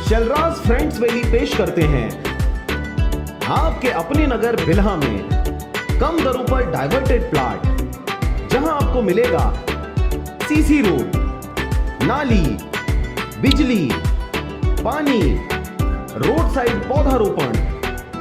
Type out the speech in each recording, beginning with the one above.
Shailraj friends valley पेश करते हैं आपके अपने नगर बिल्हा में कम दरों पर डाइवर्टेड प्लॉट, जहां आपको मिलेगा सीसी रोड, नाली, बिजली, पानी, रोड साइड पौधारोपण।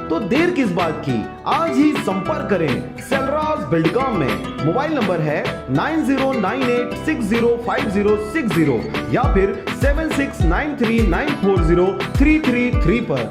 तो देर किस बात की, आज ही संपर्क करें शैलराज बिल्डकॉम में। मोबाइल नंबर है 9098605060 या फिर 7693940333 पर।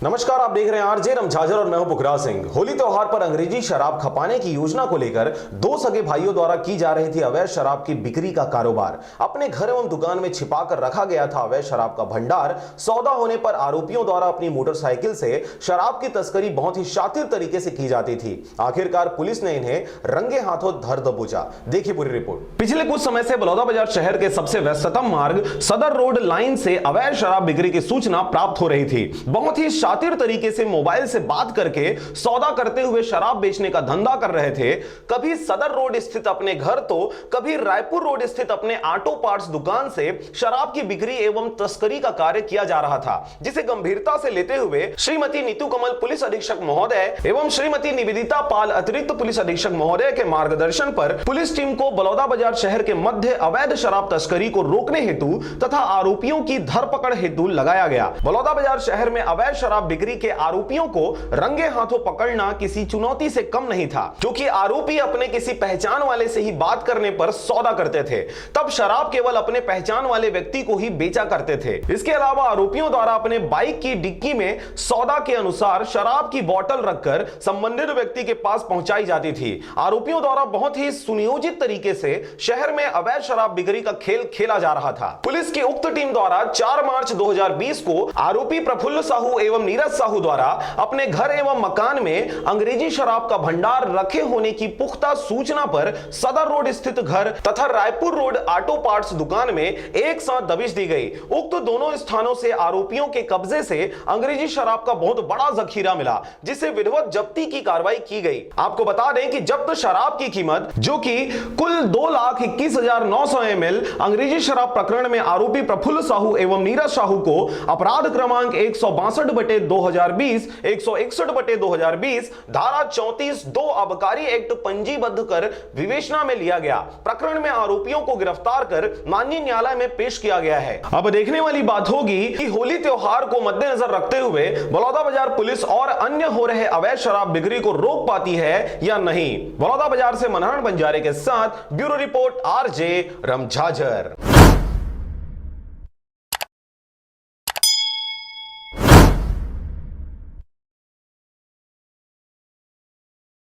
नमस्कार, आप देख रहे हैं आरजे रमझाझर और मैं हूं पुखराज सिंह। होली त्योहार पर अंग्रेजी शराब खपाने की योजना को लेकर दो सगे भाइयों द्वारा की जा रही थी अवैध शराब की बिक्री का कारोबार। अपने घर एवं दुकान में छिपाकर रखा गया था अवैध शराब का भंडार। सौदा होने पर आरोपियों द्वारा अपनी मोटरसाइकिल से शराब की तस्करी बहुत ही शातिर तरीके से की जाती थी। आखिरकार पुलिस ने इन्हें रंगे हाथों धर दबोचा। देखिए पूरी रिपोर्ट। पिछले कुछ समय से बलौदाबाजार शहर के सबसे व्यस्ततम मार्ग सदर रोड लाइन से अवैध शराब बिक्री की सूचना प्राप्त हो रही थी। बहुत ही शातिर तरीके से मोबाइल से बात करके सौदा करते हुए शराब बेचने का धंधा कर रहे थे। कभी सदर रोड स्थित अपने घर तो कभी रायपुर रोड स्थित अपने ऑटो पार्ट्स दुकान से शराब की बिक्री एवं तस्करी का कार्य किया जा रहा था, जिसे गंभीरता से लेते हुए श्रीमती नीतू कमल पुलिस अधीक्षक महोदय एवं श्रीमती निवेदिता पाल अतिरिक्त पुलिस अधीक्षक महोदय के मार्गदर्शन पर पुलिस टीम को बलौदाबाजार शहर के मध्य अवैध शराब तस्करी को रोकने हेतु तथा आरोपियों की धरपकड़ हेतु लगाया गया। बलौदाबाजार शहर में अवैध शराब बिक्री के आरोपियों को रंगे हाथों पकड़ना किसी चुनौती से कम नहीं था, क्योंकि आरोपी अपने किसी पहचान वाले से ही बात करने पर सौदा करते थे। तब शराब केवल अपने पहचान वाले व्यक्ति को ही बेचा करते थे। इसके अलावा आरोपियों द्वारा अपने बाइक की डिक्की में सौदा के अनुसार शराब की बोतल रखकर संबंधित व्यक्ति के पास पहुंचाई जाती थी। आरोपियों द्वारा बहुत ही सुनियोजित तरीके से शहर में अवैध शराब बिक्री का खेल खेला जा रहा था। पुलिस की उक्त टीम द्वारा 4 मार्च 2020 को आरोपी प्रफुल्ल साहू एवं नीरज साहू द्वारा अपने घर एवं मकान में अंग्रेजी शराब का भंडार रखे होने की पुख्ता सूचना पर सदर रोड स्थित घर तथा रायपुर रोड ऑटो पार्ट्स दुकान में एक साथ दबिश दी गई। उक्त दोनों स्थानों से आरोपियों के कब्जे से अंग्रेजी शराब का बहुत बड़ा जखीरा मिला, जिसे विधिवत जब्ती की कार्रवाई की गई। आपको बता दें कि जब्त शराब की कीमत, जो कि कुल 2,21,900 ml अंग्रेजी शराब प्रकरण में आरोपी प्रफुल्ल साहू एवं नीरज साहू को अपराध क्रमांक 162/2020, 161/2020, धारा 34(2) आबकारी एक्ट पंजीबद्ध कर विवेचना में लिया गया। प्रकरण में आरोपियों को गिरफ्तार कर माननीय न्यायालय में पेश किया गया है। अब देखने वाली बात होगी कि होली त्योहार को मद्देनजर रखते हुए बलौदाबाजार पुलिस और अन्य हो रहे अवैध शराब बिक्री को रोक पाती है या नहीं। बलौदाबाजार से मनहरण बंजारे के साथ ब्यूरो रिपोर्ट आरजे रमझाझर।